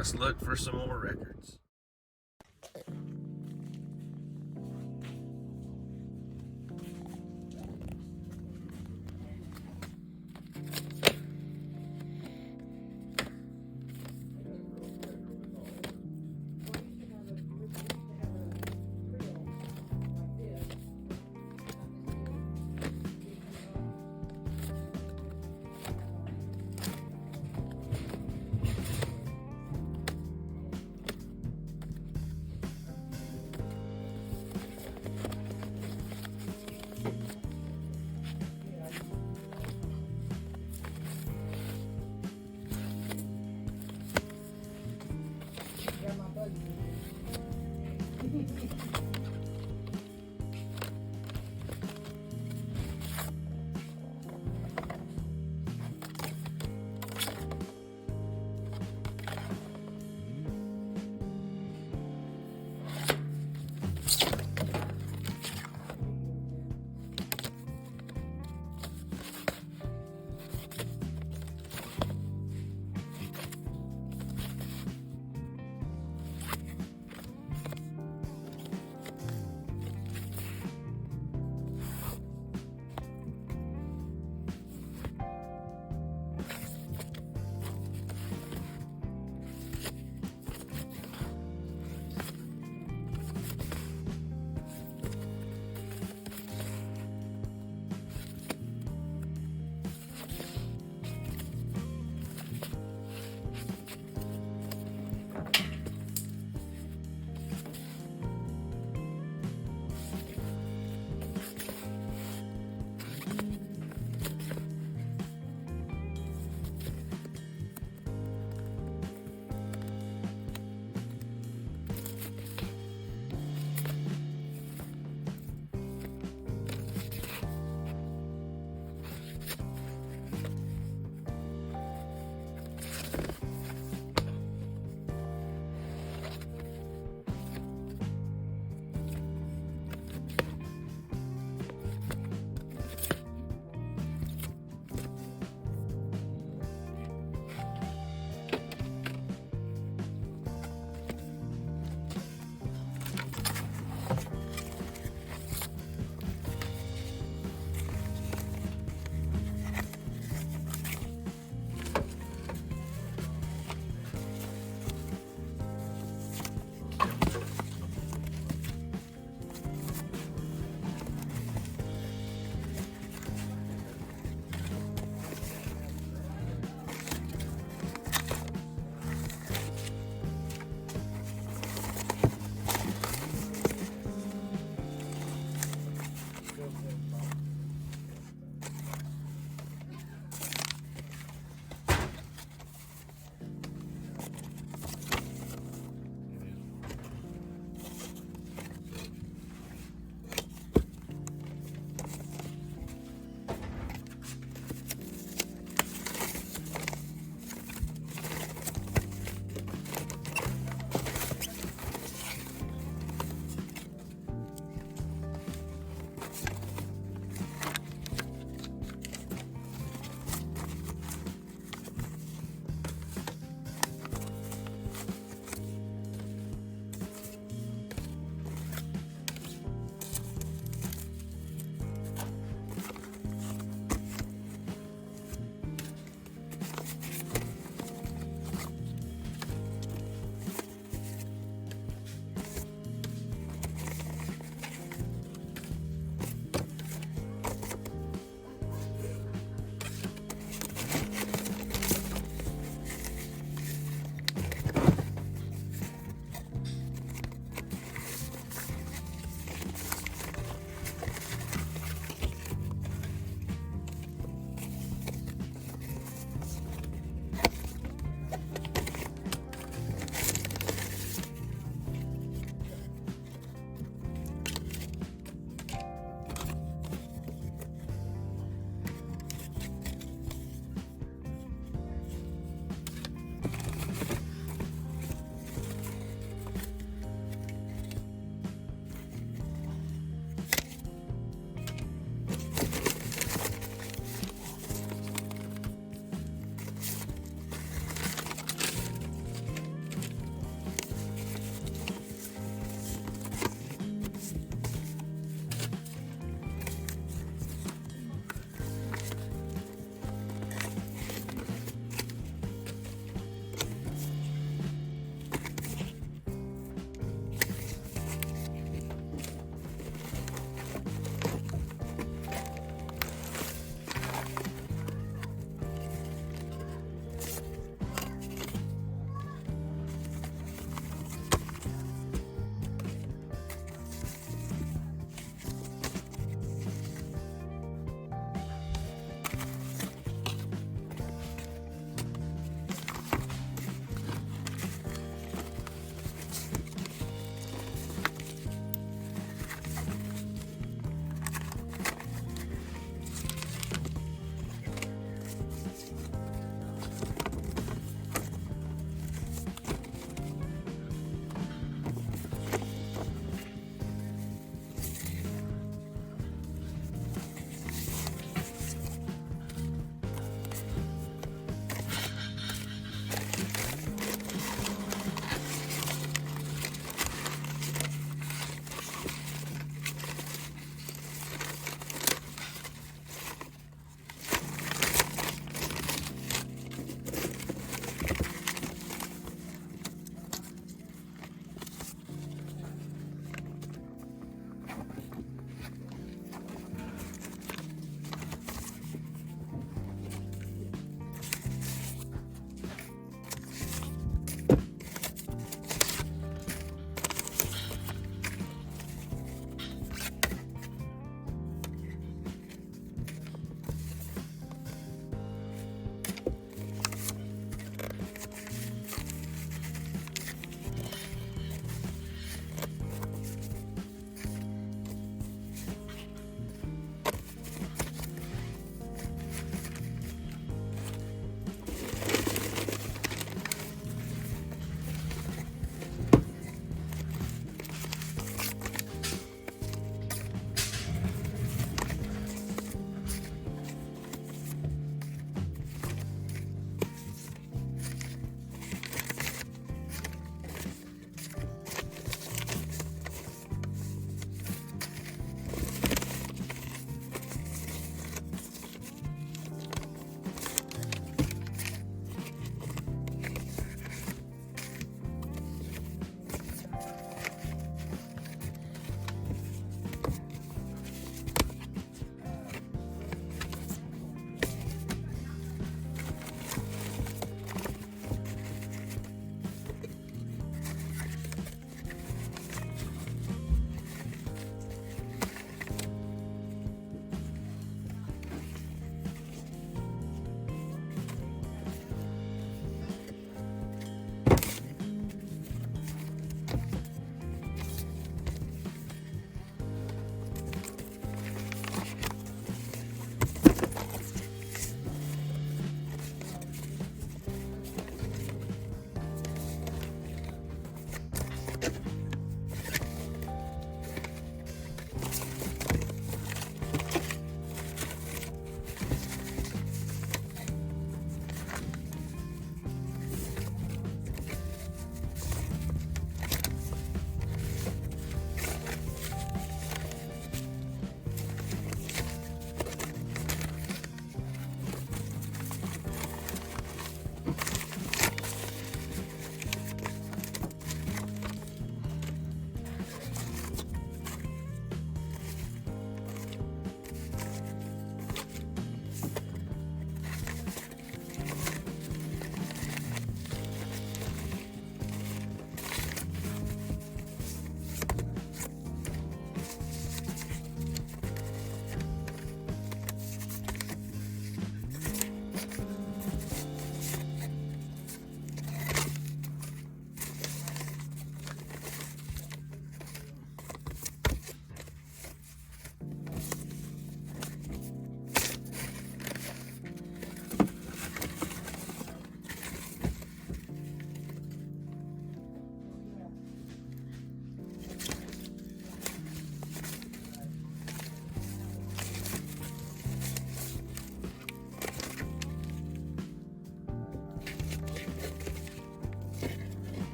Let's look for some more records.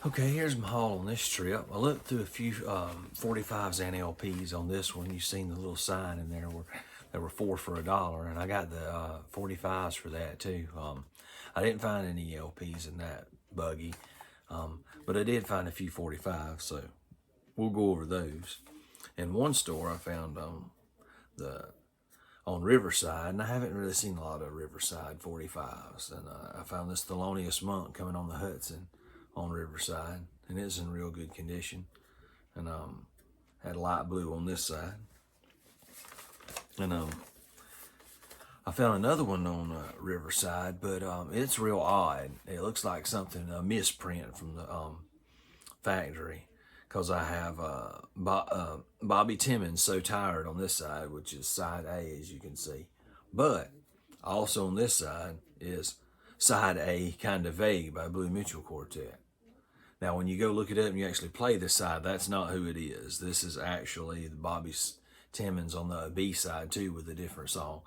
Okay, here's my haul on this trip. I looked through a few 45s and LPs on this one. You've seen the little sign in there where there were 4 for $1, and I got the 45s for that too. I didn't find any LPs in that buggy, but I did find a few 45s, so we'll go over those. In one store, I found on Riverside, and I haven't really seen a lot of Riverside 45s, and I found this Thelonious Monk coming on the Hudson on Riverside, and it's in real good condition, and had light blue on this side. And I found another one on Riverside, but it's real odd. It looks like something, a misprint from the factory, because I have Bobby Timmons, So Tired on this side, which is side A, as you can see. But also on this side is side A, Kind of Vague by Blue Mitchell Quartet. Now, when you go look it up and you actually play this side, that's not who it is. This is actually the Bobby Timmons on the B side too, with a different song.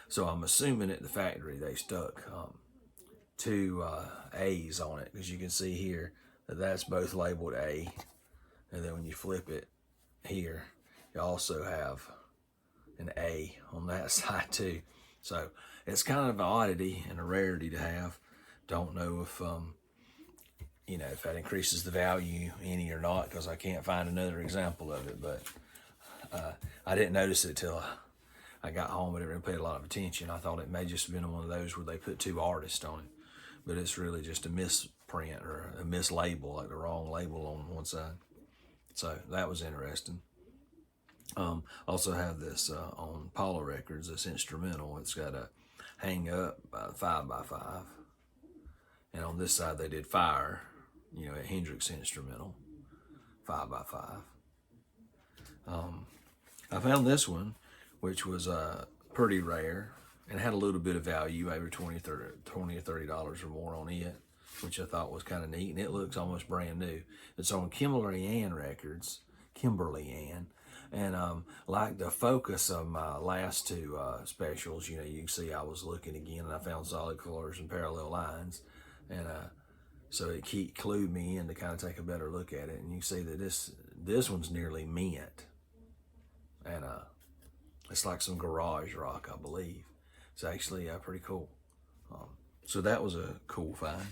So I'm assuming at the factory they stuck 2 A's on it, because you can see here that that's both labeled A. And then when you flip it here, you also have an A on that side too. So it's kind of an oddity and a rarity to have. Don't know if if that increases the value any or not, because I can't find another example of it. But I didn't notice it till I got home, but I didn't pay a lot of attention. I thought it may just have been one of those where they put 2 artists on it, but it's really just a misprint or a mislabel, like the wrong label on one side. So that was interesting. Also have this on Paula Records, this instrumental. It's got a hang up 5x5, and on this side they did Fire, a Hendrix instrumental, 5x5. I found this one, which was pretty rare and had a little bit of value, maybe $20 or $30 or more on it, which I thought was kind of neat, and it looks almost brand new. It's on Kimberly Ann Records, and like the focus of my last 2 specials, you can see I was looking again, and I found solid colors and parallel lines, and so it clued me in to kind of take a better look at it, and you see that this one's nearly mint, and it's like some garage rock, I believe. It's actually pretty cool. So that was a cool find.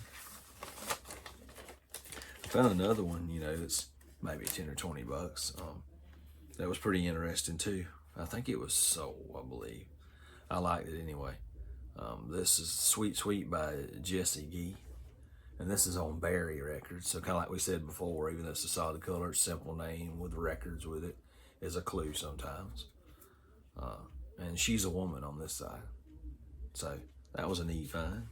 I found another one, it's maybe 10 or 20 bucks. That was pretty interesting too. I think it was Soul, I believe. I liked it anyway. This is Sweet Sweet by Jesse Gee, and this is on Barry Records. So kind of like we said before, even though it's a solid color, it's a simple name with records with it is a clue sometimes. And She's a Woman on this side. So that was a neat find.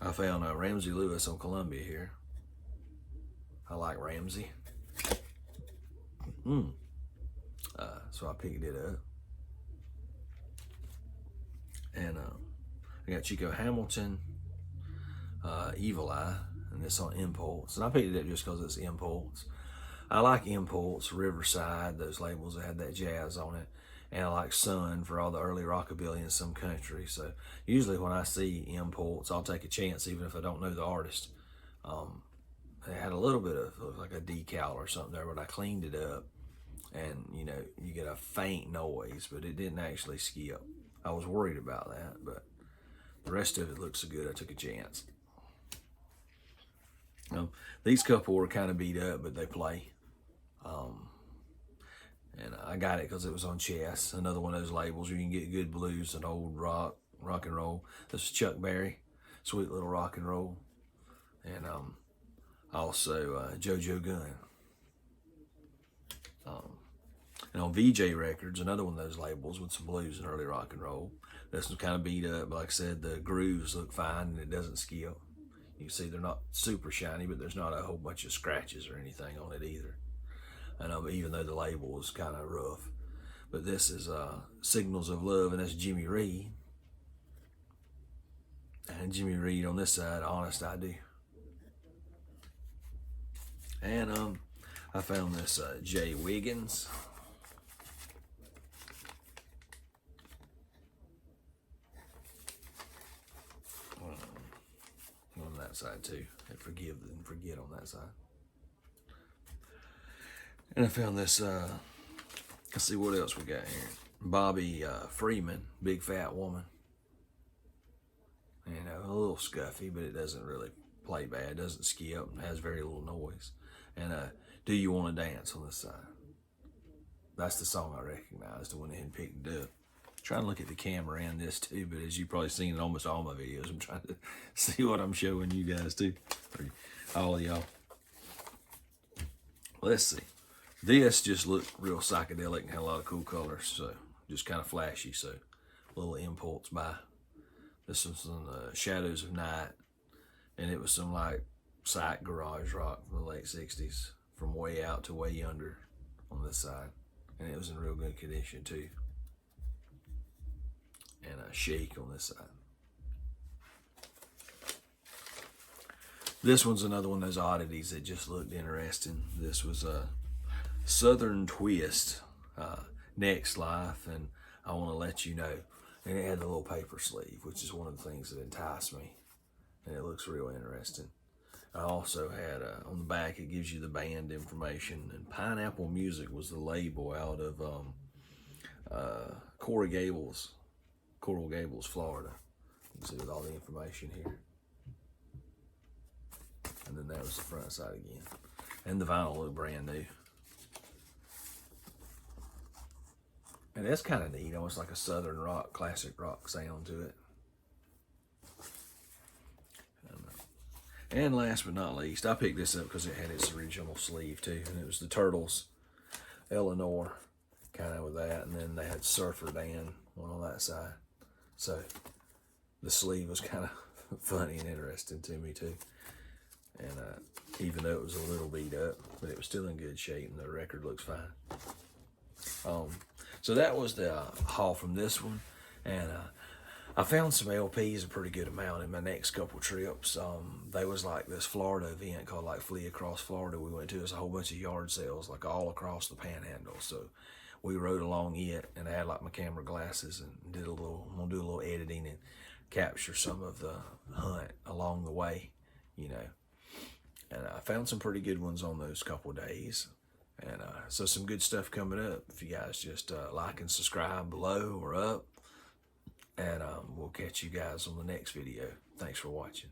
I found Ramsey Lewis on Columbia here. I like Ramsey. So I picked it up. And I got Chico Hamilton, Evil Eye, and this on Impulse. And I picked it up just because it's Impulse. I like Impulse, Riverside, those labels that had that jazz on it. And I like Sun for all the early rockabilly in some country. So usually when I see Impulse, I'll take a chance even if I don't know the artist. It had a little bit of like a decal or something there, but I cleaned it up, and you get a faint noise, but it didn't actually skip. I was worried about that, but the rest of it looks so good I took a chance. These couple were kind of beat up, but they play. And I got it because it was on Chess, another one of those labels where you can get good blues and old rock and roll. This is Chuck Berry, Sweet Little Rock and Roll, and also JoJo Gunn. And on VJ Records, another one of those labels with some blues and early rock and roll. This one's kind of beat up, but like I said, the grooves look fine and it doesn't skip. You can see they're not super shiny, but there's not a whole bunch of scratches or anything on it either. And even though the label is kind of rough. But this is Signals of Love, and that's Jimmy Reed. And Jimmy Reed on this side, Honest I Do. And I found this Jay Wiggins. On that side too. And Forgive and Forget on that side. And I found this, let's see what else we got here. Bobby Freeman, Big Fat Woman. You know, a little scuffy, but it doesn't really play bad. It doesn't skip, has very little noise. And Do You Want to Dance on this side. That's the song I recognized. I went ahead and picked it up. Trying to look at the camera and this too, but as you've probably seen in almost all my videos, I'm trying to see what I'm showing you guys too, or all of y'all. Let's see. This just looked real psychedelic and had a lot of cool colors, so just kind of flashy, so a little impulse buy. This was some Shadows of Night, and it was some like psych garage rock from the late 60s, from Way Out to Way Under on this side, and it was in real good condition too. And a Shake on this side. This one's another one of those oddities that just looked interesting. This was a Southern Twist, Next Life, and I Want to Let You Know. And it had the little paper sleeve, which is one of the things that enticed me. And it looks real interesting. I also had, on the back, it gives you the band information. And Pineapple Music was the label out of Coral Gables, Florida. You can see with all the information here. And then that was the front side again. And the vinyl looked brand new. And that's kind of neat, almost like a Southern rock, classic rock sound to it. And last but not least, I picked this up because it had its original sleeve too. And it was the Turtles, Eleanor, kind of with that. And then they had Surfer Dan, one on that side. So the sleeve was kind of funny and interesting to me too. And even though it was a little beat up, but it was still in good shape and the record looks fine. So that was the haul from this one. And I found some LPs, a pretty good amount in my next couple trips. There was like this Florida event called like Flea across Florida we went to. It was a whole bunch of yard sales like all across the panhandle. So we rode along it, and I had like my camera glasses and I'm gonna do a little editing and capture some of the hunt along the way, you know. And I found some pretty good ones on those couple days. And so some good stuff coming up. If you guys just like and subscribe below or up. And we'll catch you guys on the next video. Thanks for watching.